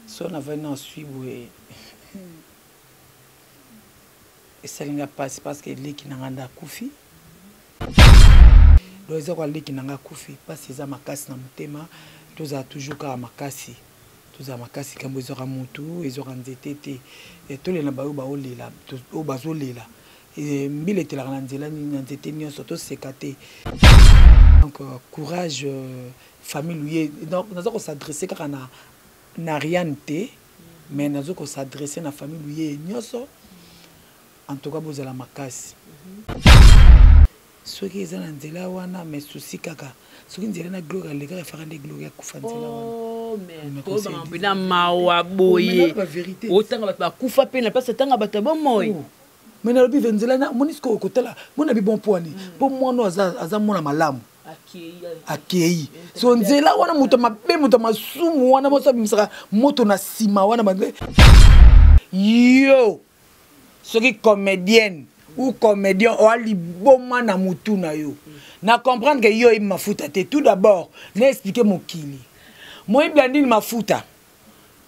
So na va na suivre et ça n'a pas parce que les qui n'ont kufi donc ils ont les qui n'ont kufi parce que ça makasi na mutema tous a toujours ka makasi tous a makasi quand ils aura mutu ils aura nzete et tous les nabao ba olela o bazolela et mbile était la nzela ni nzete ni surtout sekate donc courage famille donc nous allons s'adresser car na rien té mais nous allons s'adresser na famille lui nyoso en tout cas vous allez makasi ceux qui sont en nzela wana mais souci kaka ceux qui nzela na gloire les gars faire des gloire kufa nzela wana oh mais ko ba mbina mawa boye otanga ba kufa pe na place tanga ba tabo moy mais na lobi nzela na monisco kotela mona bi bon poani pour moi no aza mona malamu akei so nzela wana muto mabe muto masumu wana mosa bimisaka moto na sima wana bande yo soki comédienne ou comédien o ali boma na mutu na yo na comprendre que yo ima mafuta te tout d'abord na expliquer mokili moi blandine mafuta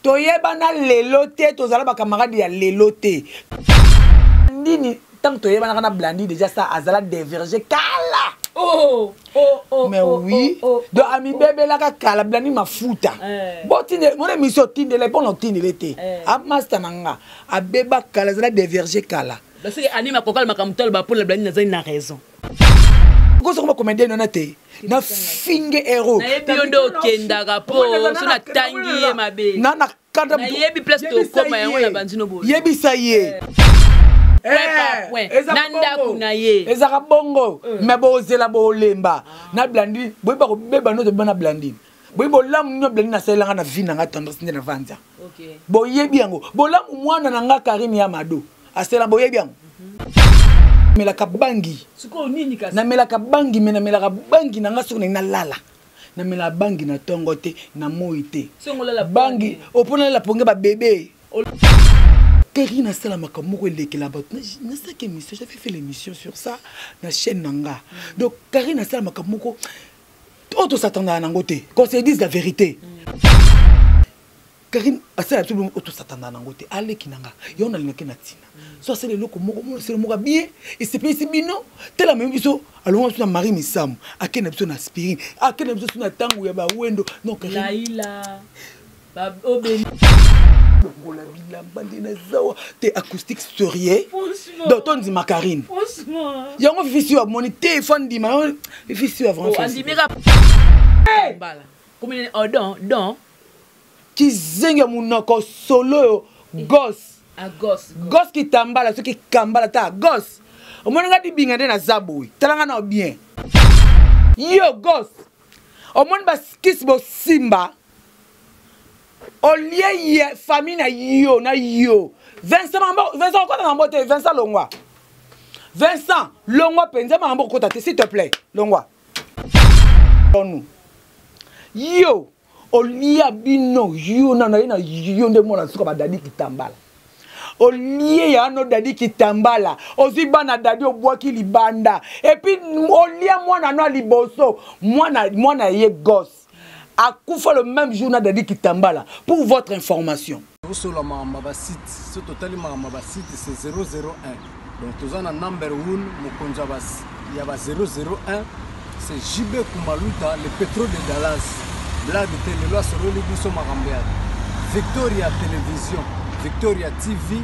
toyeba na lelo te tozala ba camarade ya lelo te ndini tant toyeba na blandine déjà ça azala diverger kala mais oui donc ami bébé la kala blandine mafuta bon tinde mon émission tinde les bon tinde l'été a master nanga a beba kala azala diverger kala parce que anima kokal makamutol ba pour la blandine na raison ko so ko comédien non te na finge héros na biondo kenda rapo so na tangi e mabe na kada na yebi place to koma yango na bandino bo yebi ça yé nanda kuna ye ezaka bongo mais bozela bolemba na blandine boyeba ko beba no to bana blandine boyebo lamu no blandine na selanga na vie na nga tendresse na vanza OK boyebi yango bolamu mwana na nga Karine ya Mado asela boyebi yango melaka bangi suko nini kasi na melaka bangi mena melaka bangi na nga soko na lala na mela bangi na tongo te na moi te bangi opona la ponga ba bébé Karine asala makamoko lekela bato na ça que émission j'avais fait l'émission sur ça na chaîne nanga donc Karine asala makamoko auto s'attendait na ngote qu'on se dise la vérité Karine asala tout auto s'attendait na ngote ale kinanga yo na linga na tina so c'est le loko moko c'est le moko bien et c'est pas ici bino tela même biso alonga sur Marie Misam akena biso na aspirine akena biso na tango ya ba wendo non Karine laila ba obeli la villa bandina zawa te acoustique sérieux donc ton dit Karine franchement yango fisi wa moni téléphone di ma fisi wa vraiment andimeka bala comme don ki zenga munoko solo gosse a gosse qui tambala ce qui kambala ta gosse o moni ngadi binga de na zaboui talanga na bien yo gosse o moni ba kiss bo simba au lieu famille na yo Vincent quoi na mbote Vincent Longwa penza mambo kota s'il te plaît Longwa nous yo au lieu bino yo na yo nde mona suka ba dadi kitambala au lieu ya no dadi kitambala oziba na dadi obwaki libanda et puis au lieu mwana no liboso mwana ye gosse à Koufa le même journal de Kitambala pour votre information. Sur le site, ce total site c'est 001. Donc tous en number 1 Mukonjabas, il y a 001, c'est JB Kumaluta, le pétrole de Dallas. Blague de télé sur le Libiso Marambéa. Victoria Télévision, Victoria TV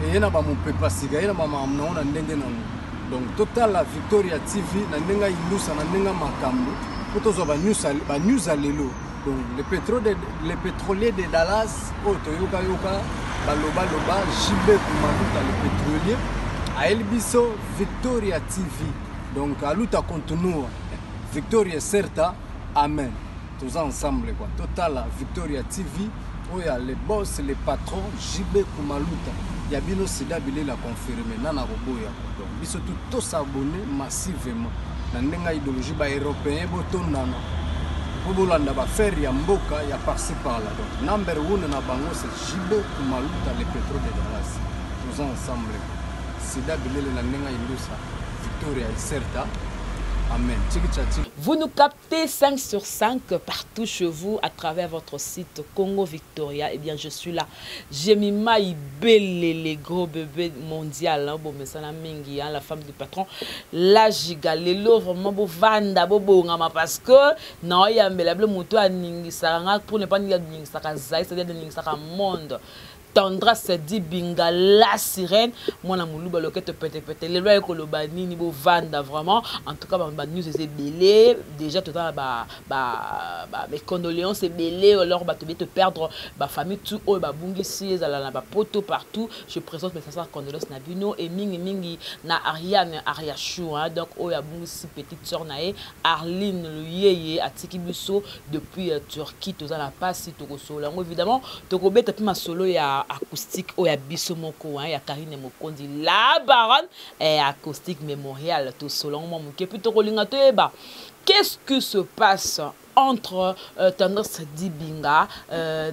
et yana ba mon pepa siga yana ba mamna on ndenge na. Donc total la Victoria TV na ndenga ilusa na ndenga makambo. News à l'élo. Donc les pétroliers de Dallas, Toyoka Yoka, Baloba JB Kumaluta le pétrolier, à Elbiso Victoria TV. Donc à Luta continue Victoria Certa, Amen. Tous ensemble quoi. Total Victoria TV, où il y a les boss, les patrons, JB Kumaluta. Il y a Bino Sida Bilé la confirmé, Nana Roboya. Donc ils sont tous s'abonner massivement. Nandenga idéologie ba européen botondana pour bolanda ba faire ya mboka ya par-ci par-là. Donc number 1 na bango c'est JB Kumaluta le pétrole de Dallas. Tous ensemble. Sida Bilele nandenga ilusa Victoria Certa. Amen. Vous nous captez 5 sur 5 partout chez vous à travers votre site Congo Victoria. Eh bien, je suis là. J'ai mis les gros bébés mondial. Hein, bon, mais ça la mingi, hein, la femme du patron. La giga, les lots vraiment beau vanda, beau parce que non, il y a un bel moto à Ningisara pour ne pas dire Ningisara, c'est-à-dire Ningisara monde. Tendra se dit binga la sirène moi na muluba loquette pété les lois kolobani niveau vanda vraiment en tout cas ba news c'est belé déjà tout mes condoléances c'est belé alors ba te perdre ba famille tout oh ba bungi si la ba poto partout je présente mes sincères condoléances na bino et mingi na Ariane Ariachou hein donc oh ya bungi si petite sœur nae Arline le yeye atiki biso depuis Turquie tout ça la passe to solo évidemment to ko beta ma solo ya acoustique ou ya biso moko hein ya Karine Mokondi la baronne et acoustique mémorial tout selon moi ke plutôt kolinga to eba qu'est-ce que se passe entre Tendance Dibinga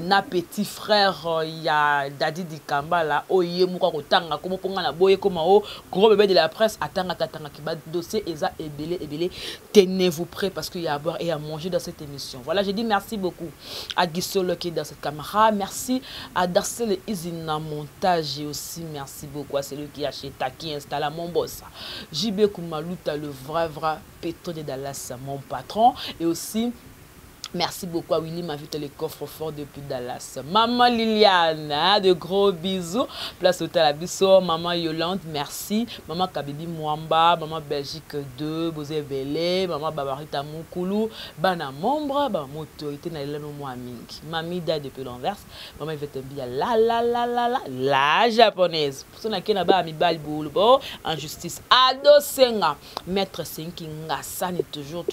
na petit frère ya Dadi Dikamba là oye muka kotanga komo ponga na boye koma o gros bébé de la presse atanga ki ba dossier eza ebele tenez-vous prêts parce qu'il y a à boire et à manger dans cette émission. Voilà, j'ai dit merci beaucoup à Gisolo qui est dans cette caméra, merci à Darcel Izina montage et aussi merci beaucoup à celui qui a acheté qui installe à mon boss. JB Kumaluta le vrai pétro de Dallas mon patron et aussi merci beaucoup à Willy m'invite les coffres forts depuis Dallas. Maman Liliane, hein, de gros bisous. Place Hôtel Abisso, maman Yolande, merci. Maman Kabibi Mwamba, maman Belgique 2, Bozé Belé, maman Babarita Moukoulou, Bana Mombre, maman autorité na Elano Mouamingi. Mamie Dai depuis l'Anvers, maman Yvette Mbia, la japonaise. Pour ceux qui n'ont pas mis Balboulbo, en justice, Ado Senga, maître Senki Ngassani, toujours,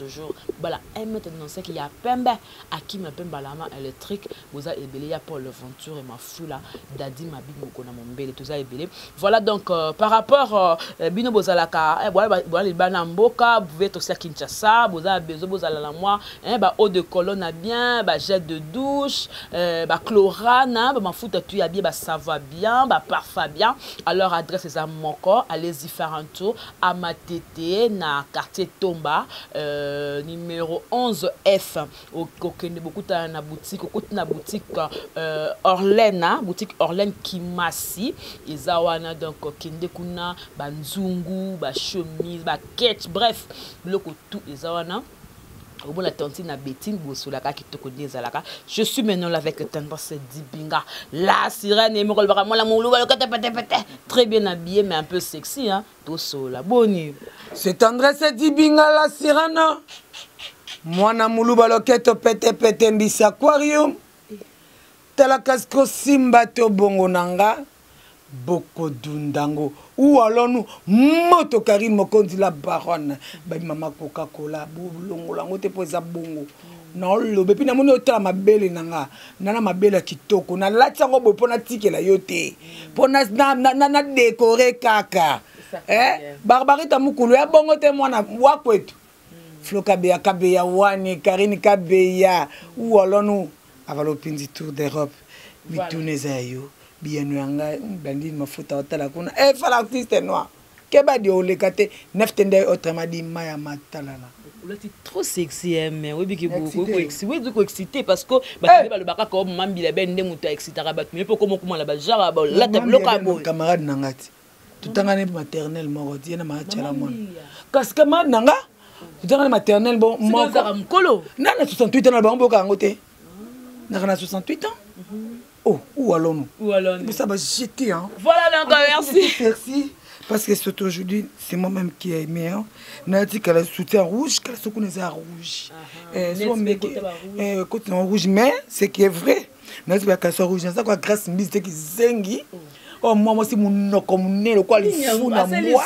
voilà, un maître non c'est qu'il y a Pembe, Aki ma Pemba lama électrique, Boza Ebele, ya Paul Venture et ma fou là, Dadi Mabi Mokona Mombele, tout ça Ebele. Voilà donc par rapport Bino Bozalaka, voilà les Banamboka, vous pouvez être aussi à Kinshasa, Boza Bezo Bozala moi, bah eau de colonne à bien, bah jet de douche, bah chlorane, bah ma fout tu à bien, bah ça va bien, bah parfum bien. Alors adresse c'est à mon corps, allez-y faire un tour à ma tété, na quartier Tomba, numéro 11F. Au beaucoup na boutique, na boutique Orlène, boutique Orlène Kimasi, Izawana donc kende kuna banzungu, ba chemise, ba ketch, bref, loko tout Izawana. Au bon la tantine na Betine Bosolaka qui te connaît Zalaka. Je suis maintenant là avec Tendance Dibinga. La sirène et Mokol Baramon la Moulouba le côté très bien habillé mais un peu sexy hein. Tout la bonne. C'est Tendance Dibinga la sirène. Mwana muluba loketo pete mbisa aquarium. Tala kasko simba to bongo nanga. Boko dundango. Ou alors nous, moto Karine Mokondi la baronne. Ba mama Coca-Cola, bulongo lango te poza bongo. Non lo bepi na moni otala mabele nanga. Nana mabele kitoko. Na latango bo pona tikela yote. Pona na décorer kaka. Barbarita mukulu ya bongo te mwana wakwetu. Flo Kabeya, Kabeya Wani, Karine Kabeya, ou alors nous, avalo pindi tour d'Europe, bitourne zayo, bienouanga, bandine ma fouta otala kuna, fa l'artiste noir. Keba di olekate, neftende autrement dit maya matalala. C'est trop sexy, mais oui, oui, beaucoup excité parce que le baka comme mambi la bende muta excité rabat, mais pour comment la bajara la table camarade nangati. Tout en année maternelle morodi na ma chala mon. Kaskama nanga tu as maternelle bon moi non 68 ans bon boka ngote na 68 ans oh où allons-nous mais ça va jeter hein voilà donc merci parce que c'est aujourd'hui c'est moi-même qui ai aimé hein n'a dit qu'elle soutien rouge qu'elle se connaissait à rouge côté rouge mais c'est qui est vrai n'a dit qu'elle soit rouge ça quoi grâce mise qui zengi. Oh moi c'est mon comme le quoi les fous na moi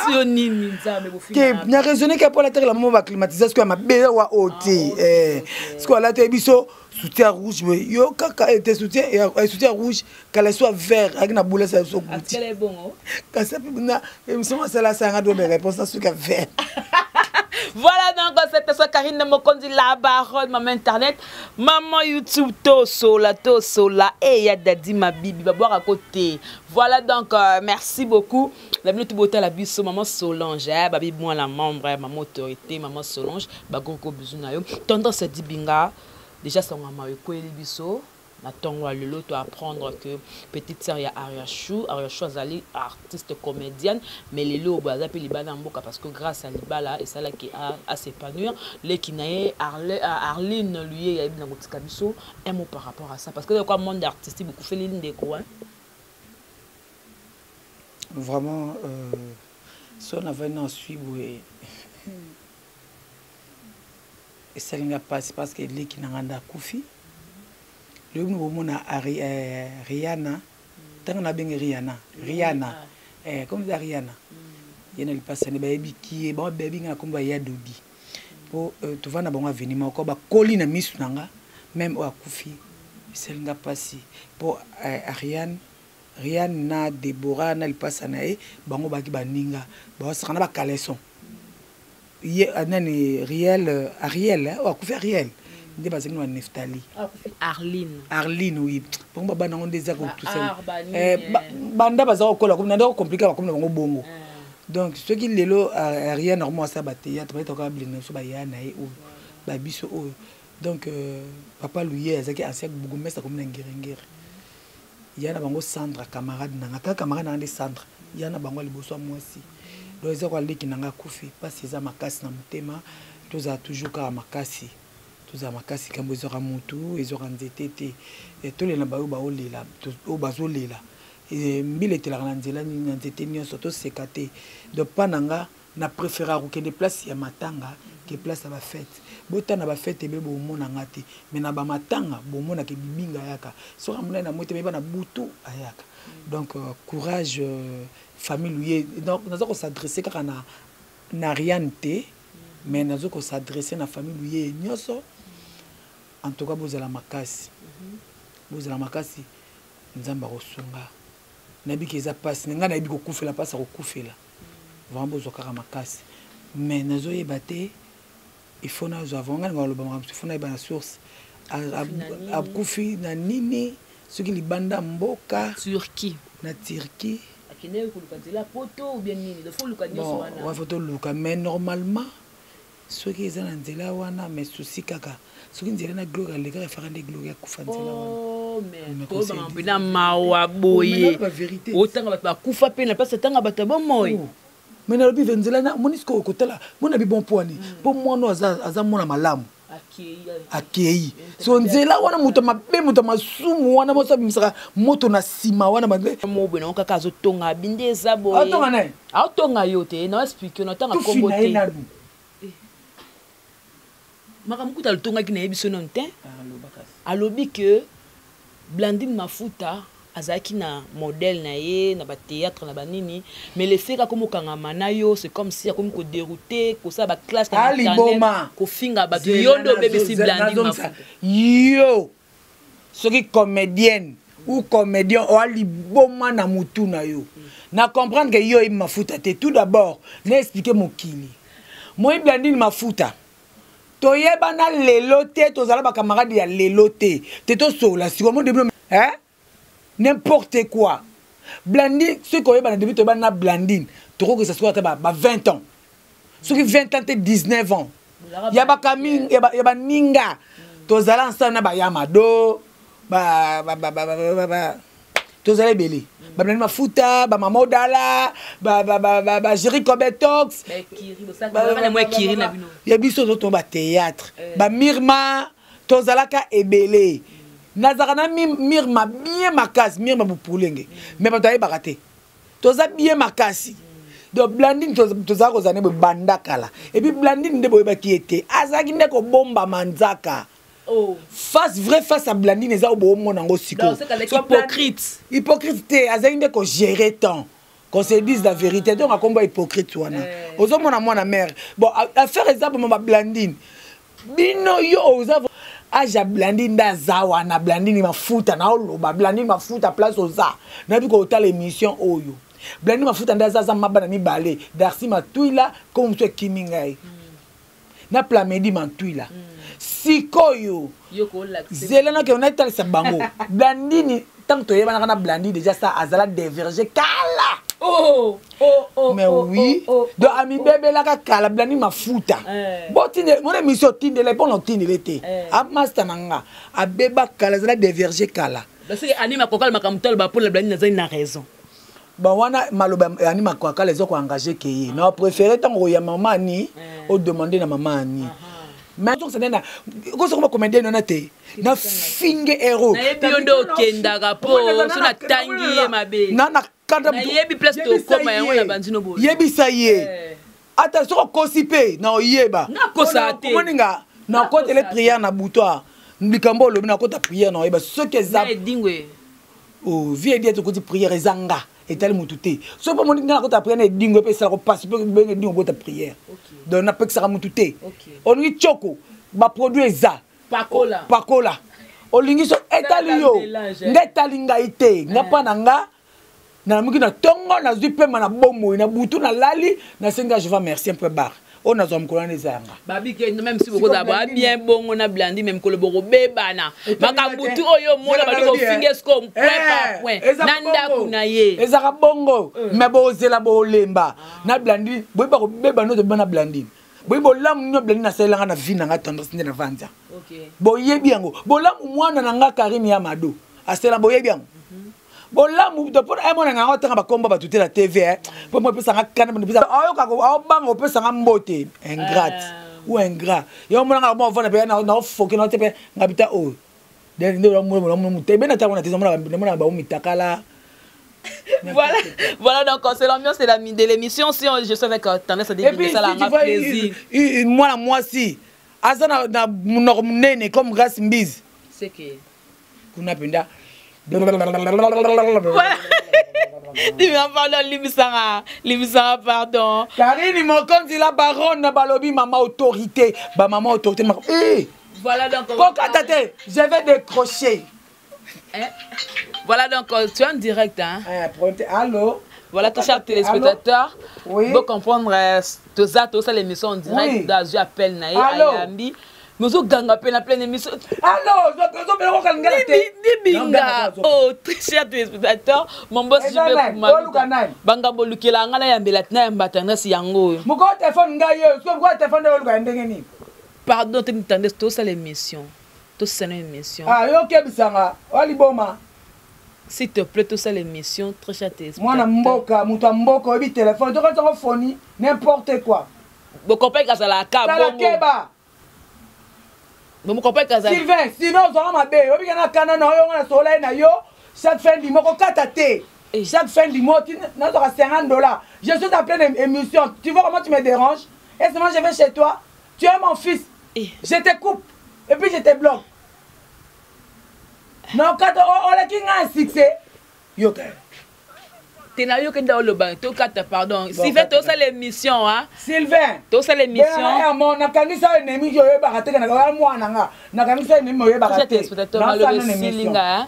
que n'a raisonné que pour la terre la maman va climatiser ce que ma belle wa ôté ce que là tu biso soutien rouge yo kaka était soutien et soutien rouge qu'elle soit vert avec na boule ça so goût quel est bon quand ça na émission ça là ça a donné réponse à ce que vert. Voilà donc c'était ça Karine Mokondi la baronne maman internet maman YouTube tosola et ya dadi ma bibi ba boire à côté. Voilà donc merci beaucoup. La minute beauté la biso maman Solange babi moi la membre maman autorité maman Solange ba goko bizuna yo. Tonton se dit binga déjà son maman ko eli biso. Natongwa lelo to apprendre que petite sœur ya Ariachou azali artiste comédienne mais lelo baza pe libana mboka parce que grâce à libala et ça là qui a s'épanouir les kinaye Arline lui ya bina kotika biso un mot par rapport à ça parce que quoi monde artistique beaucoup fait l'île de quoi vraiment si on avait un suivre et ça n'a pas parce que les qui n'a kufi le moment à Rihanna tant na bengi Rihanna comme ça Rihanna il y a le passé ne baby qui est bon baby nga comme ya dodi pour tu vas na bon avenir ko ba koli na misu nanga même au akufi c'est nga passé pour Rihanna Deborah na le passé na e bango ba ki baninga ba sakana ba caleçon nani Ariel au akufi Ariel de base nous Neftali Arline oui pour ba banango des ako tout ça banda baza ko la comme nando compliqué comme na bongo donc ce qui lelo rien normalement ça ba théâtre ba to ka blina so ba ya na e o ba biso o donc papa lui ezaki ancien bougumestre comme na ngirengere yana bango Sandra camarade na ngaka camarade na Sandra yana bango liboso mwasi donc ezako aliki nanga kufi parce ça makasi na mutema toza toujours ka makasi tous à makasi kambo ezora mutu ezora nzetete et tous les nabao ba olela o bazolela et mbile telaka nzela ni nzete nyonso to sekate donc pananga na préférer ko des places ya matanga que place à ba fête bota na ba fête be bo mona ngati mais na ba matanga bo mona ke bibinga yaka so ramona na mote me ba na butu ayaka donc courage famille lui donc nous allons s'adresser car na rien té mais nous allons s'adresser na famille lui nyonso. En tout cas, vous avez la makasi. Vous avez la makasi. Nous avons reçonga. Nabi qui est passé. Nous avons dit que vous la passe à recouffer là. Vraiment, vous avez la makasi. Mais nous avons battu. Il faut nous avons. Il faut nous avoir la source. À couper na nini. Ce qui est banda mboka. Turquie. Na Turquie. Akine ko lukazela poto ou bien nini. Il faut lukanyo so wana. Ouais, faut luka. Mais normalement, ceux qui sont dans la wana mais souci kaka. Ce qui est na gloire les gars faire des gloires kufa nzela wana. Oh mais to ba mbina mawa boye. Autant ba kufa pe na place tanga ba tabo moy. Mais na lobi nzela na monisco kotala. Mona bi bon poani. Pour moi no aza mona malamu. Akei. So nzela wana muto mabe muto masumu wana bosa bimisaka moto na sima wana ba mo bwe na kaka zo tonga bindeza boye. Atonga na. Atonga yote na explique na tanga kombo te. Makamukuta lutonga ki na yebiso non te alobi que Blandine Mafuta azaki na modèle na ye na ba théâtre na banini mais le fait comme kangama na yo c'est comme si comme ko dérouter ko ça ba classe na internet ko finga ba yondo bébé si Blandine Mafuta yo ce qui comédienne ou comédien o ali boma na mutu na yo na comprendre que yo Mafuta te tout d'abord n'expliquer mon kili moi Blandine Mafuta toyeba na leloté tozala ba camarade ya leloté te to sola si comment début hein n'importe quoi Blandine ce qu'on yeba na début toyeba na Blandine toko que ça soit ba 20 ans ce qui 20 ans te 19 ans ya ba kaming ya ba ninga tozala ensemble na ba yamado ba tozala belé ba Blandine Mafuta ba Mama Odala ba Jericho Betox ya biso to ba théâtre ba Mirma tozalaka ebelé nazaka na Mirma bien makasi Mirma bupulenge mais ba taye baraté toza bien makasi donc Blandine tozaka kozane bandakala et puis Blandine ndebo ba ki était azaki ndeko bomba manzaka. Oh. Face à Blandine, ils ont beau nango siko. Hypocrite, azinde ko gérer temps. Qu'on se dise la vérité, donc à combat hypocrite wana. Ozo mona mona mère. Bon, affaire exemple ma Blandine. Bino yo oza aja Blandine da zawa na Blandine Mafuta na oloba Blandine Mafuta place oza. Na bi ko tala émission oyo. Blandine Mafuta nda zaza mabana mi balé. Darcy Matuila comme ce kimingai. na plamedi mantwila sikoyo zelana ke on a talisa bango blandini tant que yebana na blandi déjà ça azala diverger kala mais oui donc ami bébé la kala blandi mafuta botine mon émission tinde les bon tinde l'été a master nanga a beba kala azala diverger kala parce que anima kokala makamtol ba pour le blandi na raison. Bon, wana maloba anima kwa kala ezo ko engager keye. Na préféré tango ya maman ni o demander na maman ni. Mais donc ça na ko so ko comédien na te. Na finge héros. Na biondo kenda rapo so na tangi e mabe. Na kada na yebi place to koma yango na bandino bo. Yebi sa ye. Ata so ko kosipe na oyeba. Na kosa te. Moninga na ko tele prière na butoir. Mbikambo lo na ko ta prière na oyeba ce que ça. Na dingwe. Oh, vie dia to ko ti prière ezanga. Et tel moutouté. So pas mon dinga ko ta prière dingo pe ça ko passe pe dingo ko ta prière. Donc na pe ça moutouté. On lui choko ba produit za pakola. Olingi so etali yo. Ndetali ngaite. Ngapa nanga na muki na tongo na zupe mana bomo na butu na lali na senga je vais merci un peu bar. On a zom kolane zanga. Babi que même si beaucoup d'abord bien bon on a blandi même kolo boko bebana. Makambutu oyo mona ba ko fingesko point par point. Nanda kuna ye. Ezaka bongo mais bo zela bo lemba. Na blandi bo ba ko beba no to bana blandi. Bo bo lam no blandi na selanga na vina nga tendance na vanja. OK. Bo yebi yango. Bo lam mwana na nga Karine ya Mado. Asela bo yebi yango. Bolamu de pour un moment nga otanga ba komba ba tuté la TV pour moi pesa nga kana pesa ayo ka ko bango pesa nga mbote ingrate ou ingrat yo mona nga mo vana pe na foke na tepe ngabita o de ndo mo tebe na tanga na tizo mona ba umitakala. Voilà donc c'est l'ambiance de l'émission si je sais avec tendance à dire ça la plaisir moi si azana na munene comme grâce mbiz c'est que kuna penda pardon. Karine Mokonzi dit la baronne balobi maman autorité. Bah maman autorité. Voilà donc. Je vais décrocher. Voilà donc tu es en direct hein. Allô. Voilà tous chers téléspectateurs. Oui. Pour comprendre tout ça l'émission en direct d'Azur appelle Naï Ayambi. Nous avons gagné la pleine émission. Allô, Binga. Oh, très chers téléspectateurs, mon boss je vais vous Banga bolukela ngana ya mbelatina ya mbatana si yango. Muko téléphone ngaye, so ko téléphone de oluka ndengeni. Pardon, tu m'entendais tout ça l'émission. Tout ça l'émission. Ah, yo kebisanga, oli boma. S'il te plaît, tout ça l'émission, très chers téléspectateurs. Moi na mboka, muto mboka obi téléphone, to ko phone n'importe quoi. Bo compagnie kazala ka bongo. Bon, mon copain Kazan. Sylvain, sinon on aura ma bé. On va gagner na yo na soleil na yo. Chaque fin du mois, chaque fin du mois, tu n'as pas $50. Je suis en pleine émission. Tu vois comment tu me déranges? Et moi je vais chez toi. Tu es mon fils. Je te coupe. Et puis je te bloque. Non, quand on a un succès. Yo. Tenayo kenda oloba to kata pardon Sylvain to ça l'émission hein Sylvain to ça l'émission mon nakangisa ennemi yo yeba kateka na mwana nga nakangisa ennemi yo yeba kateka hein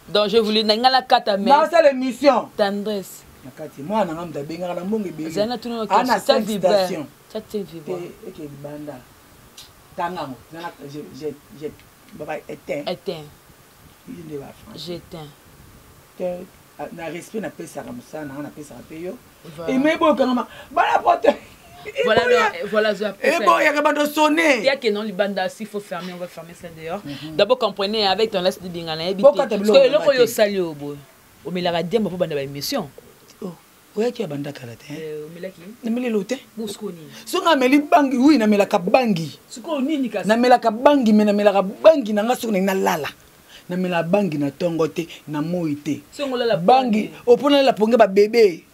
donc je voulais ngala kata mais dans cette émission tendresse nakati mwana nga mtabenga na mbonge be zana tuno ana cette vibration cette vibration et banda tangamo zana j'ai baba éteint j'éteins na respect na pesa comme ça na pesa payo et mais bon quand bala porte voilà et bon il y a pas de sonner il y a que non les bandas s'il faut fermer on va fermer ça dehors d'abord comprenez avec ton laisse de dingana habiter parce que le koyo sali obo o melaka demba pour banda ba émission oh ouais qui a banda kalate o melaki na melote muskoni so nga meli bangi oui na melaka bangi suko nini kasi na melaka bangi mais na melaka bangi na nga so na lala na mela bangi na tongote na moite bangi opona la ponga ba bébé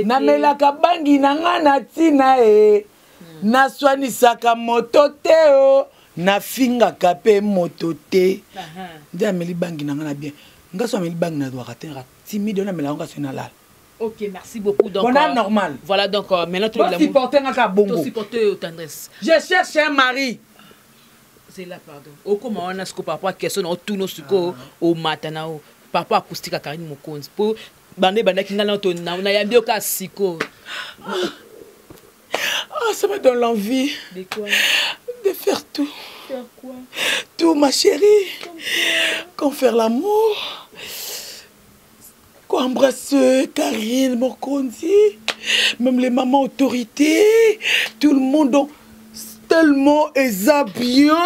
na mela ka bangi na nga na tina na swani saka motote o na finga kape motote ndia meli bangi na nga na bien nga so meli bangi na doit ratera timide na mela nga so na lala. OK, merci beaucoup donc on a normal voilà donc maintenant tout le supporter nga ka bongo tout supporter tendresse je cherche un mari. C'est là, pardon. Au comment on a ce que par rapport à question, on tourne au matin, par rapport à acoustique à Karine Mokonzi. Pour bande qui n'a pas on a bien au cas siko. Ah, ça me donne l'envie. De quoi? De faire tout. Faire quoi? Tout, ma chérie. Qu'on faire l'amour. Qu'on embrasse Karine Mokondi. Même les mamans autorités. Tout le monde. Donc, tellement bien.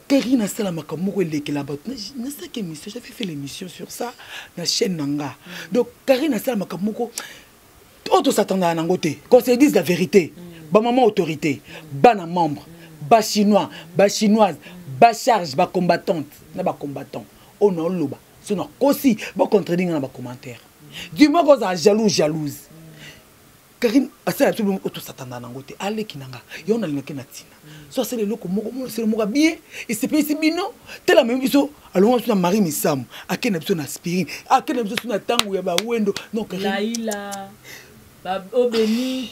Karine a fait la makamoko et là-bas. J'avais fait l'émission sur ça. La chaîne Nanga. Donc, Karine a fait la makamoko. Auto s'attendait à Nangote. Qu'on se dise la vérité. Ba maman autorité. Ba na membre. Ba chinois. Ba chinoise. Ba charge. Ba combattante. Na ba combattant. On a loba. C'est non. Aussi. Ba contredire dans ba commentaire. Du moins qu'on a jalouse. Karine a fait absolument auto s'attendait à Nangote. Allez kinanga. Yon a l'inké natina. Soit c'est le loco. C'est le moga bien. Et c'est pas ici bino. Tel la même chose. Alors on a Marie Missam. A quel besoin d'aspirine. A quel besoin d'attendre. Yaba wendo. Non Karine. Laïla. Au bénit.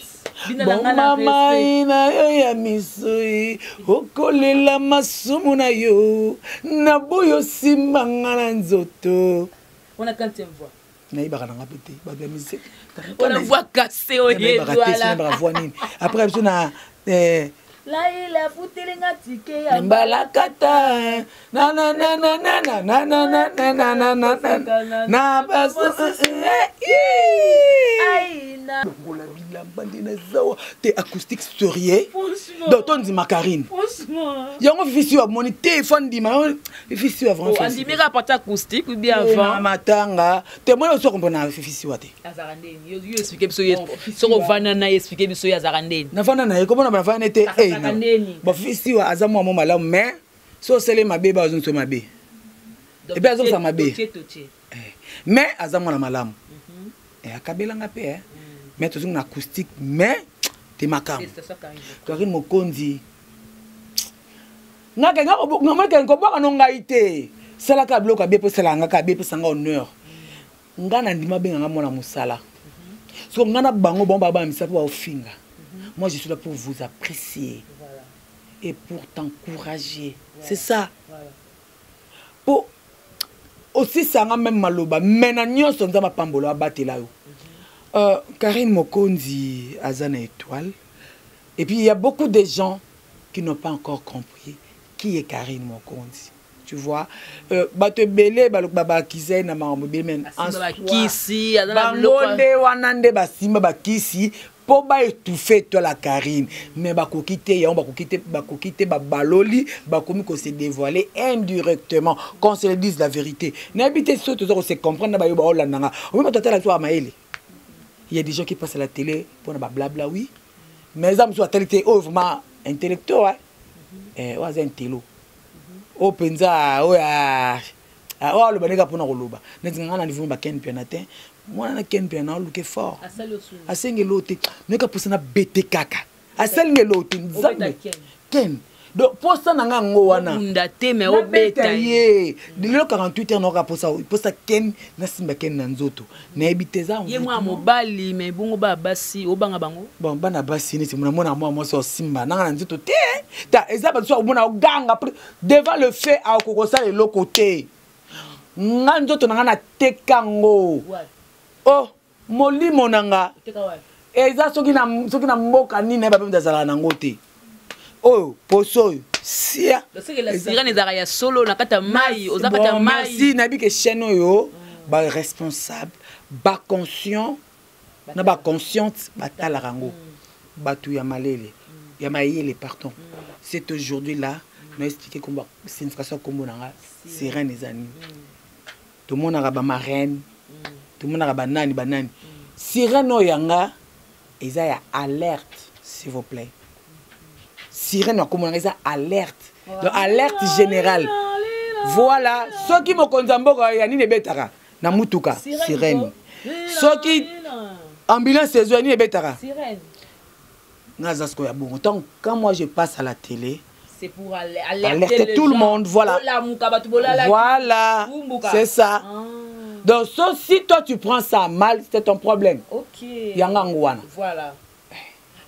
Bon mama ina yo ya misoi okolela masumu na yo na boyo simbanga na nzoto. On a quand voix. Na ibaka na ngapete ba de musique. On a voix cassée au voilà. Après besoin na Laïla futelinga tike ya mbalakata na na na na na na na na na na na na na baso aïna la bila bandina zawa te acoustique sérieux donc on dit macarine franchement yango fisi wa moni téléphone di ma fisi wa vraiment on dit mega partie acoustique ou bien avant matanga te moi aussi comprendre fisi wa te azarandeni yo expliquer biso soko vana na expliquer biso ya azarandeni na vana na comment na vana te bon fisi wa azamu mo malamu mais so sele mabe ba ozonso mabe et bien azo sa mabe mais azamu na malamu et akabelanga pe mais tout une acoustique mais t'es makam Karine Mokondi ngaka ngaka ngoko nonga ite sala ka bloka be posala ngaka be posanga honneur ngana ndima benga mona musala so ngana bango bon baba misa pour ofinga moi je suis là pour vous apprécier et pour t'encourager c'est ça pour aussi ça même maloba mais na nyonso nzamba pambolo abatela yo. Karine Mokondi Azana Étoile. Et puis il y a beaucoup de gens qui n'ont pas encore compris qui est Karine Mokondi. Tu vois, bato belé baba kizé na mamobé men kisi bangonde wanande basimba bakisi po ba étouffer toi la Karine mais bakokité ya bakokité babaloli bakomi ko se dévoiler indirectement qu'on se dise la vérité n'habite surtout se comprendre ba yo ba olandanga oui mais toi la toi maele. Il y a des gens qui passent à la télé pour la blabla, oui. Mais les hommes sont à télé, oh, vraiment intellectuels, hein. Oh, c'est un télo. Oh, penza, oh, oh, le banega pour nous loba. Nous avons un niveau baken pianatin. Moi, on a ken piano, on look fort. À Sengelote, nous avons poussé na bete kaka. À Sengelote, nous avons ken. Donc, pour ça, nous avons un daté, mais au bétail. De l'eau 48 heures, nous avons pour ça ken, nous avons ken nanzoto. N'habitez ça. Il y a moi mobali, mais bon, basi, au banga bango. Bon, bana basi, c'est moi, so simba. Nanzoto, té. Ta, ezaba, soit au mona ganga devant le fait à okokosa de l'autre côté. Nanzoto, nana tekango. Oh, moli monanga. Eza, soki na mboka nini, ba bim dazala nangote. Oh, poso, sia. C'est que la sirène est derrière solo, na kata mai, aux apata mai. Merci, nabi que cheno yo, ba responsable, ba conscient, na ba consciente, ba talarango, ba tu ya malele, ya maïele, pardon. C'est aujourd'hui là, nous expliquer comment c'est une façon comme on a sirène les amis. Tout le monde a ba marraine, tout le monde a ba nani. Sirène oyanga, ils a alerte, s'il vous plaît. Sirène comme on a alerte. Donc alerte générale. Voilà, ceux qui me konzambo ya ni nebetara na mutuka sirène. Ceux qui ambulance saison ni nebetara. Sirène. Nazasko ya bon. Tant quand moi je passe à la télé, c'est pour alerter tout le monde, voilà. Voilà. C'est ça. Donc si toi tu prends ça mal, c'est ton problème. OK. Yanga ngwana. Voilà.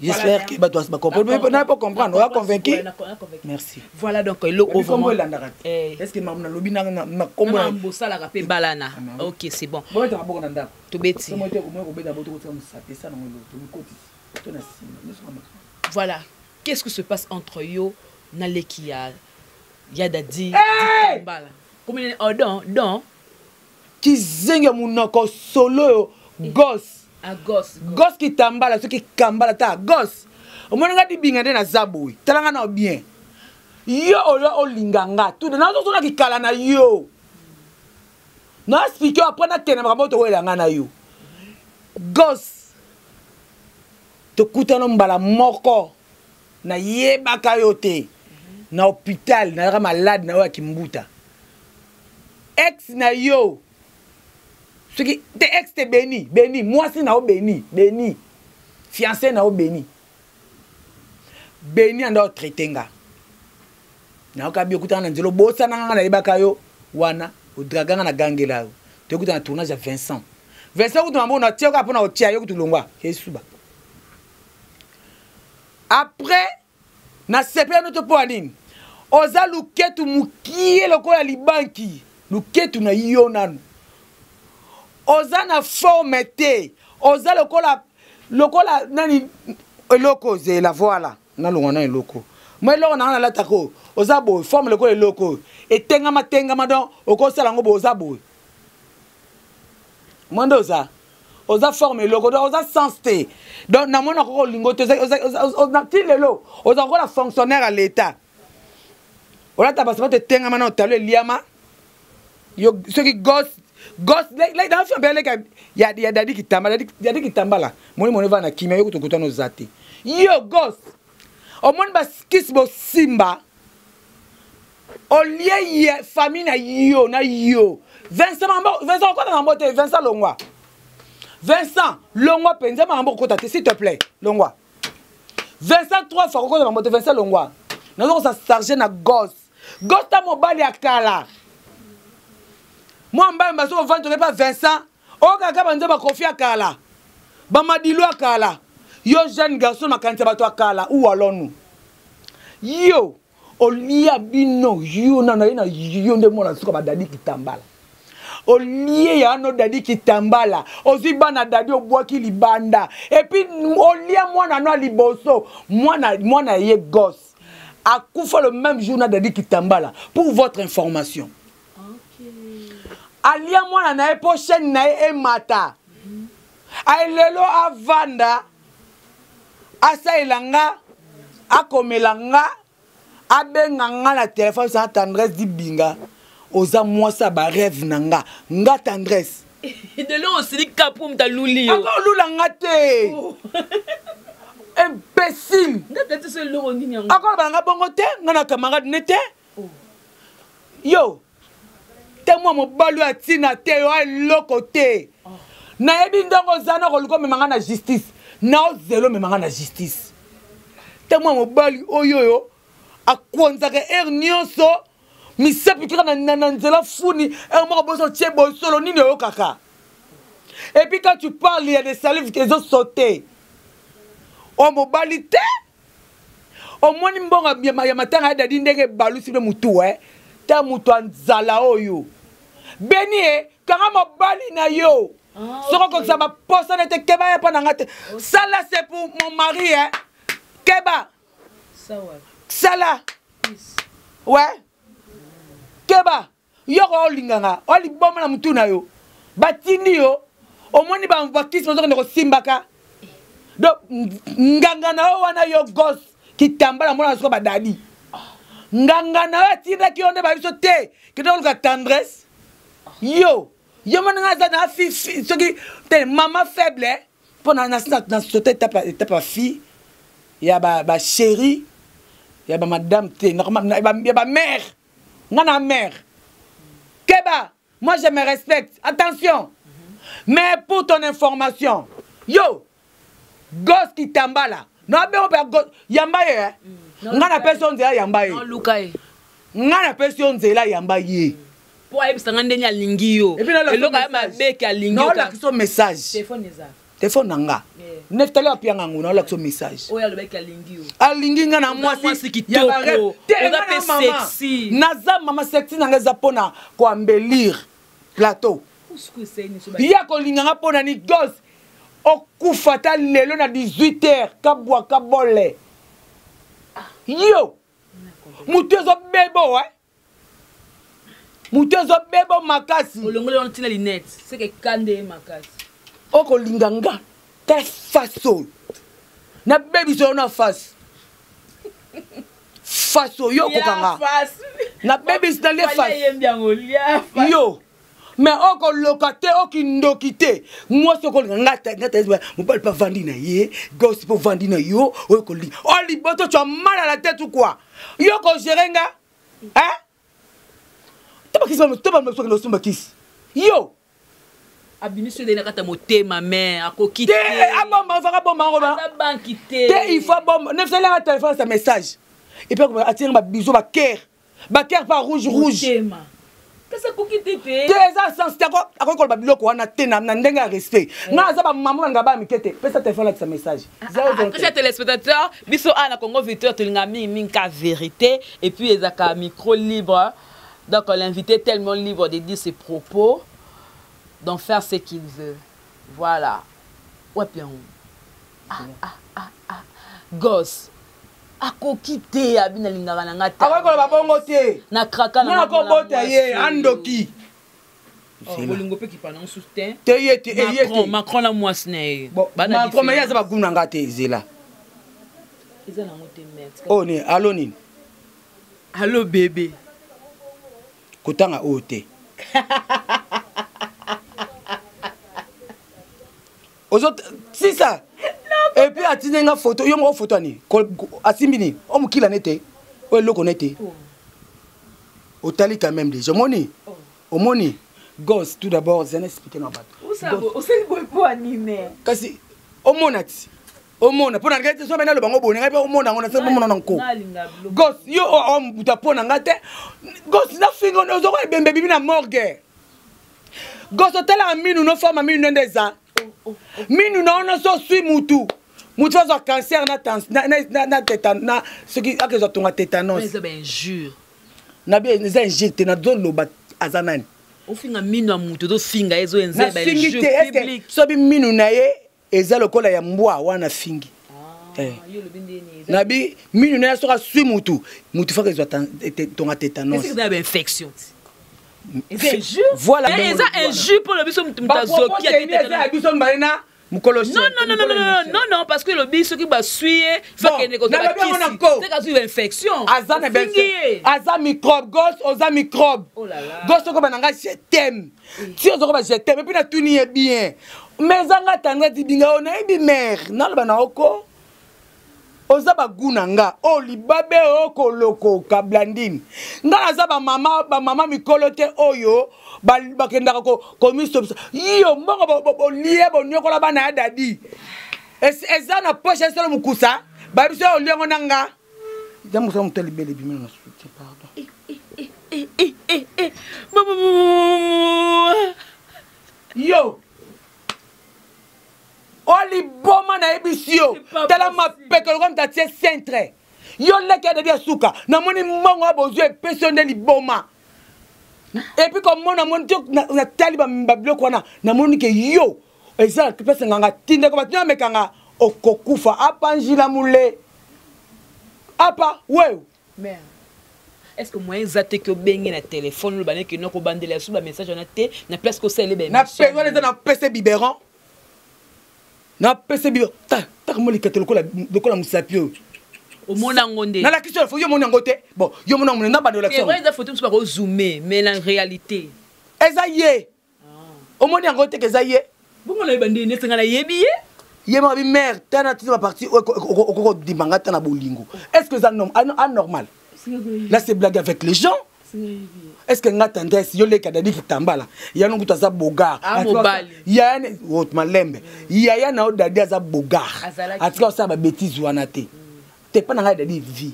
J'espère que tu vas comprendre. On n'a pas comprendre. On a convaincu. Merci. Voilà donc le vraiment. Est-ce que ma lobi na combo na mbosa la rapé balana. OK, c'est bon. Bon tu vas bonanda. To beti. Voilà. Qu'est-ce qui se passe entre yo Nalekia Yadadi Tambala? Combien don Kizenga munoko solo gosse. A gosse. Gosse qui tambala, ce qui kambala ta gosse. Au moins nga di binga na zaboui. Talanga na bien. Yo o linganga. Tout de na zo na ki kala na yo. Na explique après na kena makambo to welanga na yo. Gosse. To kutano mbala moko. Na yebaka yo te. Na hôpital na malade na wa kimbuta. Ex na yo. Ce qui te ex te béni, moi si na o béni, fiancé na o béni. Béni anda o traitenga. Na ka bi okutana nzelo bosa na nga na yebaka yo wana o draganga na gangela yo. Te okutana tournage à Vincent. Vincent kutu mambo na tia ka pona o tia yo kutu longwa. Yesuba. Après na sepe notre poanine. Oza luketu mukie lokola libanki. Luketu na yo nanu. Oza na forme te. Oza lokola nani eloko ze la voilà. Na longwana eloko. Moi loko na la tako. Oza bo forme lokola eloko. Etengama don okosala ngo bo oza bo. Mondo oza. Oza forme eloko. Oza sens te. Donc na mona ko lingo te oza tilelo. Oza ko la fonctionnaire à l'état. Ola ta passe te tengama na otalo liama. Yo ceux qui gosse like dans film belle ya dadi kitambala moni va na kimia yo kutokuta no zate yo gosse o moni ba kiss bo simba o lié famille na yo Vincent ko na mbote Vincent Longwa penza mambo ko tate s'il te plaît Longwa Vincent 3 fois ko na mbote Vincent Longwa na zo sa charger na gosse ta mobile ya kala. Moi, je ne pas Vincent. Oh, kaka banze ba confier à Kala. Ba madilo à Kala. Yo jeune garçon na kanti ba to Kala ou allons-nous. Yo, olia bino yo na yo nde mona suka ba dadi kitambala. Olie ya no dadi kitambala. Oziba na dadi obwaki libanda. Et puis olia mwana no liboso. Mwana ye gosse. Akufa le même jour na dadi kitambala pour votre information. Alia mwana na prochaine na emata. Ailelo avanda. Asa ilanga. Akomelanga. Abenganga na téléphone sans tendresse di binga. Oza moi ça ba rêve nanga. Nga tendresse. De l'eau aussi di kapum ta luli. Ako lulanga te. Imbécile. Ndate ce l'eau ni nyanga. Ako ba nga bongo te, ngana camarade nete. Yo. Te moi mo balu atina te yo loko te. Na yebi ndongo zana ko luko memanga na justice. Na o zelo memanga na justice. Te moi mo balu oyoyo akonza ke nyonso misepikira na nzela funi mo boso tie bosolo nini yo kaka. Et puis quand tu parles il y a des salives qui ont sauté. O mo bali te. O moni mbonga ya matanga dadi ndenge balu sibe mutu ta mutu anzala oyo beni kanga mobali na yo soko ko sa ba posa na te keba ya pana ngate ça là c'est pour mon mari keba ça là ouais keba yo ko linganga oli boma na mutu na yo batindi yo omoni ba baptiste mo ko simbaka do nganga na wana yo gosse kitambala mona soko ba dadi nganga na atinda ki onde ba biso te ki donc la tendresse yo manga za na fi ce qui te maman faible pour na sauter ta pas fille ya ba chérie ya ba madame te ya ba mère ngana mère keba moi je me respecte attention mais pour ton information yo gosse qui tambala no abero ba gosse yamba ye ngana personne nzela yamba ye non lukai ngana personne nzela yamba ye po ayebisa ngandenya lingi yo eloko ya mabeki ya lingi yo no la kiso message téléphone nanga neftali apianga nguna la kiso message oya lobeki ya lingi yo alingi ngana mwasi kitoko oza pe sexy naza mama sexy nanga za pona ko embellir plateau ya ko linganga pona ni gosse okufa ta lelo na 18h kabwa kabole yo mutu ezobebo mutu ezobebo makasi olongoli wana ntina linete seke kande makasi okolinga nga ta faso nabebiso yo na face faso yo kokanga nabebisi na le face yo mais okoloka te okindoki te mwasi okolinga ngata mobali mpa vandi na ye gosi mpo vandi na yo oyokolinga oliboto twa mala la tête ou quoi yo kogere nga tobakisi nosomba kisi yo abiniso de nakata motema mais akoki te abomba faka bomba ngoma banki te il faut bomba ne fela la téléphone sa message et puis attirer ba biso ba cœur par rouge qu'est-ce que kokite te ça sens ta ko akoko ba biloko wana te na ndenga respect nga za ba maman nga ba mikete pesa téléphone la sa message chers téléspectateurs biso ana Congo Victor tolinga minka vérité et puis ezaka micro libre donc l'invité tellement libre de dire ses propos d'en faire ce qu'il veut. Voilà. Ouais, bien. Gosse. Ako kite abina lingara na ngata. Ako ko ba bongo te. Na kraka na ko bota ye andoki. Bolingo pe ki pa na soutien. Te ye Macron la moisne. Macron mais ya za ba guna ngate ezela. Ezela ngote met. Oh ne, allo nini? Allo bébé. Kotanga ote. C'est ça. Et puis atinenga photo, yo mo photo ni. Asimbini, o mukila nete. O loko nete. Otali quand même déjà. Moni. O moni. Gosse tout d'abord, je n'explique pas. Où ça va? O sel boy pour animer. Kasi o monati. O mona pona ngate so bena lo bango boni ngabe o mona ngona se mona nanko. Gosse yo o mbuta pona ngate. Gosse na fingo no zo ko bembe bibi na morgue. Gosse tela minu no forma minu ndeza. Minu na so sui mutu a cancer na tétanos na ce qui a que ça ton tétanos mais c'est injure na bien les injecter na don loba azanani o finga minu mutu do finga ezo enze ba injure public so bi minu na ye eza lokola ya mbwa wana fingi na bi minu na so ka sui mutu fa que ça ton tétanos c'est une infection. Voilà. Et ça injure pour le biso mutazoki non parce que le biso qui va suer faut qu'il ne cause pas une infection. Aza microbe gosse oza microbe. Oh là là. Gosse ko bananga je t'aime. Si ozo ko ba je t'aime et puis na tuni est bien. Mais anga tanga tibinga ona ebi mère na lo bana oko. Oza baguna nga o libabe oko loko kablandine nga naza ba mama mikolo te oyo bakendaka ko miso yo mbongo lié bonyokola bana ya dadi eza na poche solo mukusa ba biso oliango nanga jamu sa muteli bele bimelo na soutien pardon yo oli boma na ebisio tala mapekelo comme ta tie centre yo leke de dia suka na moni mbongo abozwe pesonde li boma et puis comme mon amon na tali ba biloko na na moni ke yo eza pesa nganga tinde ko batina mekanga okokufa apanjila mule apa wewe merde. Est-ce que moi exacté que bengi na téléphone le bané que non ko bandela sous ba message na té na place ko sele ben na pe wala na pese biberon na pese biberon ta mo likate lokola musapio au mona ngonde na la question faut yo mona ngote bon yo mona mona na ba de la question c'est vrai des photos pas ko zoomer mais en réalité ezaye au mona ngote que ezaye bongo na bande ne tanga na yebiye ye ma bi mère tana tu va partir ko dimanga tana bolingo est-ce que ça anormal là c'est blague avec les gens. Est-ce que nga tendance yo le kadadi futambala ya no kutaza bogar ya ne wot malembe ya na odadi aza bogar atika ça ba bêtise wana te te pas na dadi vie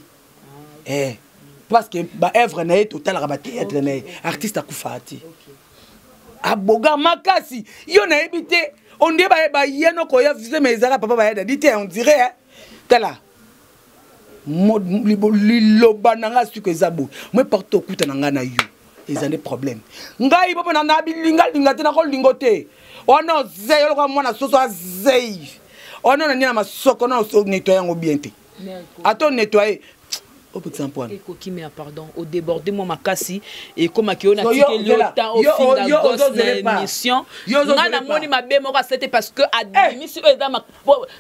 parce que ba œuvre na total ba théâtre na artiste akufati a bogar makasi yo na ebité on dit ba yeno ko ya vise mais ezala papa ba ya dadi te on dirait tala liloba nanga suke zabo moi partout okuta nanga na yo ils ont des problèmes ngai papa na bilinga linga te na ko lingote ono zey lo kwa mwana soso azey ono na nina masoko na so nettoyer ngo bien te ato nettoyer au exemple pardon au déborder moi makasi et comme qui on a tiqué le temps au fin de la mission ngana moni mabe moko c'était parce que admission eza ma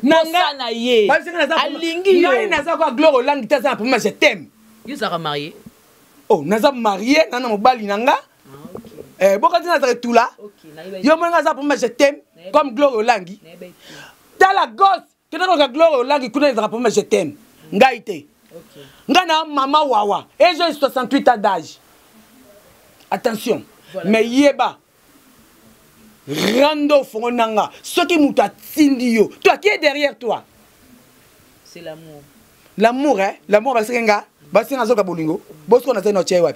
nanga na ye alingi yo ngai naza kwa gloire langue te za pour moi je t'aime yo za marié oh naza marié nana mobali nanga boka tina za tout là yo mona za pour moi je t'aime comme gloire langue dans la gosse que dans la gloire langue kuna za pour moi je t'aime ngai te ngana mama wawa et j'ai 68 ans d'âge attention voilà. Mais yeba rando fonanga ce qui muta tindio toi qui est derrière toi c'est l'amour l'amour hein l'amour parce que nga basi nga zoka bolingo bosko na teno chewa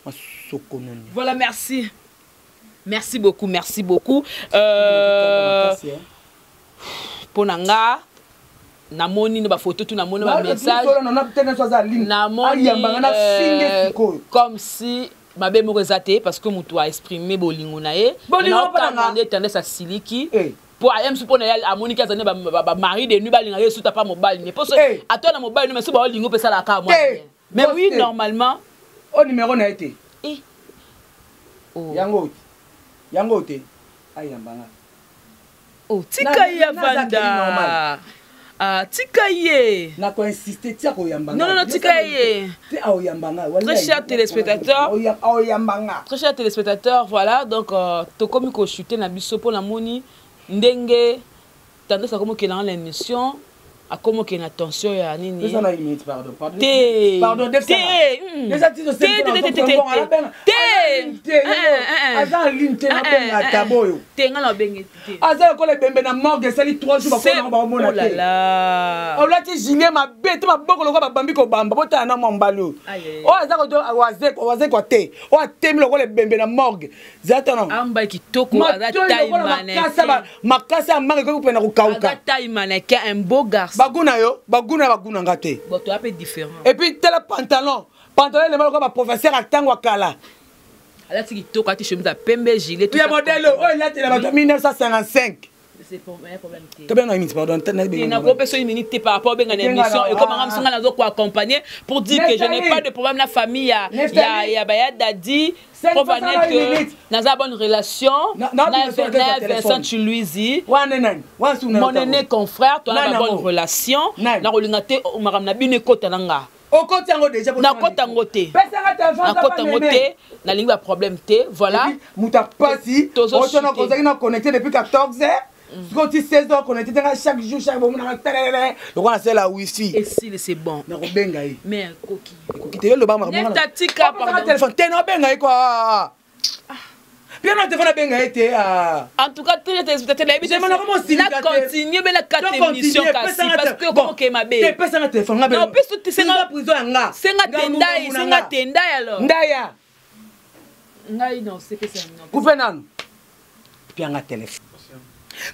masoko noni voilà merci beaucoup ponanga namoni na ba photo tout namoni ba message namoni comme si mabe mo rezate parce que mutu a exprimé bolingo na ye bolingo pa tendance à siliki pour ayam supona ya amoni ka zane ba mari de nuit ba linga yesu ta pas mobile ne parce que atona mobile mais so ba lingo pesa la ka moi mais oui normalement au numéro na été yango te ayambanga tika ya vanda tika ye na ko insister tia ko yambanga non tika ye te a yambanga très chers téléspectateurs voilà donc to komi ko chuter na biso pour la moni ndenge tendance comme que dans l'émission a comme que na tension ya nini ça na limite pardon azan linte na benga taboyo ngana bengi azan ko le bembe na morgue sali 3 jours ba ko mona oh là là o lati jingé ma bête ma boko lo ko bambi ko bamba bota na mbalo o azan ko waze ko te o atemi lo ko le bembe na morgue zata non amba kitoko azata imane makasa mangi ko pena ko kauka azata imane que un beau garçon baguna ngate bon tu un peu différent et puis tel pantalon le mal comme professeur atango kala ala tiki to kati chemise à pembe gilet tout ya modèle il a été là 1955 c'est pour un problème te bien une pardon na ko peso une minute par rapport à une émission et comme on s'en a donc accompagner pour dire que je n'ai pas de problème la famille ya baya dadi pour venir que dans une bonne relation na Vincent Chuluizi mon aîné confrère toi na bonne relation na rolingate maramna bine kota nanga au côté ngo déjà na kota ngote na kota ngote na lingua problème te voilà muta pasi on a connecté depuis 14 heures. Quand tu 16 heures connecté chaque jour chaque moment on a c'est la wifi et si c'est bon na ko benga yi mais koki te le ba marama na tatika pardon téléphone te no benga yi quoi bien na téléphone benga yi te en tout cas tu la continue mais la 4 émissions kasi parce que comment que ma bé te pesa na téléphone nga non parce que tu sais na prison nga senga tendai alors ndaya ngai non c'est que ça non couper nan puis nga téléphone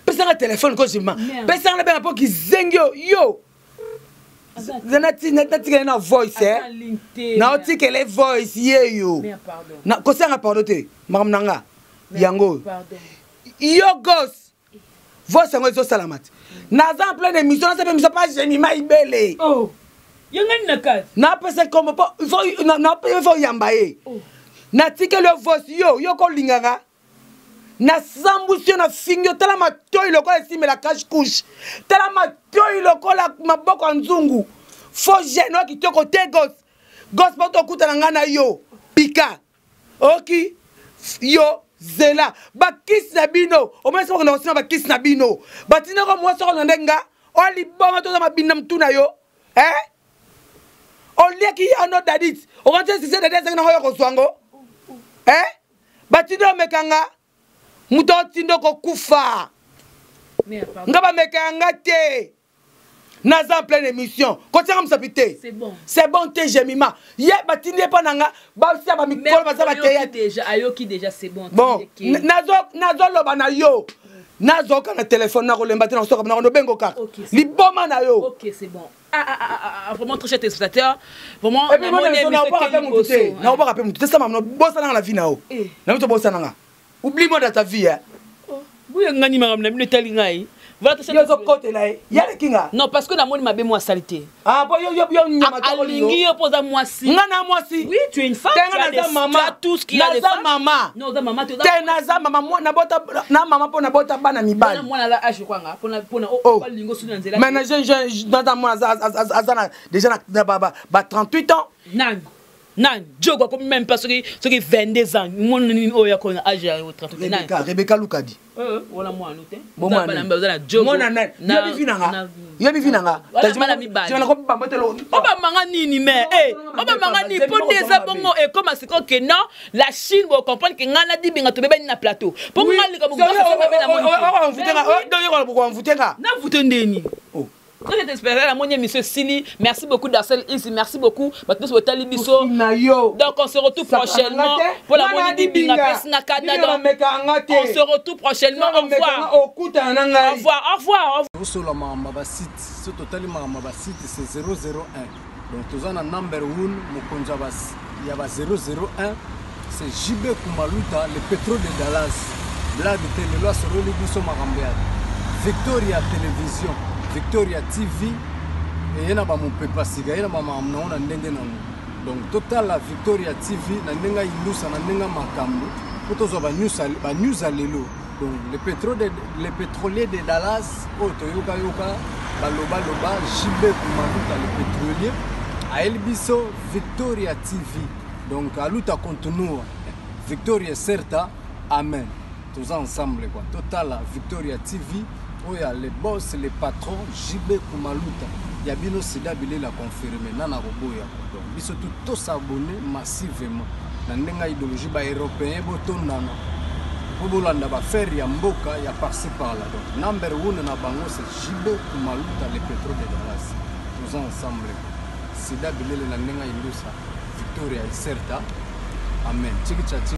pesa na téléphone ko jima pesa na benga po ki zengyo yo zanati na voice na otike le voice yeyo na ko sanga pardon te makam nanga yango yo gos voice ngo zo salamati na za plein d'émission ça peut pas Jemmy Maibele oh yanga na kat na pesa comme pas il faut yambaye na tike le voice yo ko linganga na sambusio na fingio tala matoi lokola esime la cache couche tala matoi lokola maboko nzungu fo geno kitoko te gos poto kutana ngana yo pika oki yo zela bakisi na bino o mesa ko na osina bakisi na bino batina ko mwa soko ndenga o libonga to mabinda mtuna yo o leki ano dadit o wante sise dadit na ko yo swango batina mekanga muto tindo ko kufa ngaba mekanga te naza en pleine émission côté comme ça pité c'est bon te Jemima ye batindi pa nanga ba sia ba mikolo ba za ba te déjà ayoki déjà c'est bon nazo loba na yo nazoka na téléphone na kolemba te na kosoka na kobengo kaka liboma na yo. Ok, c'est bon. Vraiment très cher téléspectateur. Vraiment et puis moi na pas rappeler mon touté. Na pas rappeler mon touté ça maman bossa na la vie na o. Na mto bossa na nga. Oublie-moi dans ta vie hein. Vous ngani maram na minetali ngai. Voilà tout ça. Yo zo côté là. Ya le kinga. Non parce que na moni mabe moi salité. Ah bon yo nyama to ko lingi yo posa moi si. Ngana moi si. Oui, tu es une femme. Tu as tout ce qu'il y a de femmes. Maman. Non, da maman tu da. Naza maman moi na bota na maman po na bota bana mibali. Moi na la age kwa nga pona o lingo sou na nzela. Mais je dans moi azana déjà na ba 38 ans. Nan, Djogo comme même pas ceux qui 22 ans. Mon oya ko âge au 38 ans. Rebecca Lukadi. Voilà moi noté. Bon moi na yo bi vinanga. Je na ko bambotelo. Oba manga nini mais oba manga ni pour des abongo et comme c'est que non, la Chine vous comprendre que ngana di binga to beba na plateau. Pour ngali comme on vutenga. Donc on vutenga. Na vutendeni. Très espéré la monie monsieur Sili. Merci beaucoup d'Arcel ici. Merci beaucoup. Donc on se retrouve prochainement pour la monie di binga pesna Canada. On se retrouve prochainement. Au revoir. Au revoir. Sur la mama site, ce total mama site c'est 001. Donc tous en number 1 Mokonja bas. Il y a 001. C'est JB Kumaluta, le pétrole de Dallas. Blague de télé sur le biso marambia. Victoria Télévision. Victoria TV et yana ba mon pepa siga yana mama amna na ndenge nango donc total la Victoria TV na ndenga indusa na ndenga makambo potozo ba news alelo donc le pétrolier de Dallas otoyoka yoka baloba JB Kumaluta le pétrolier a Elbiso Victoria TV donc aluta continue Victoria certa amen tous ensemble quoi total la Victoria TV. Il y a les boss, les patrons, JB Kumaluta. Il y a bien aussi d'habiller la confirmer. Nana Roboya. Donc, ils sont tous s'abonner massivement. Dans l'idéologie européenne, Botondana. Bobolanda va faire Yamboka, il y a par-ci par-là. Donc, number 1 na bango, c'est JB Kumaluta, les pétrole de Dallas. Tous ensemble. C'est d'habiller la Nenga Ilusa. Victoria et Certa. Amen.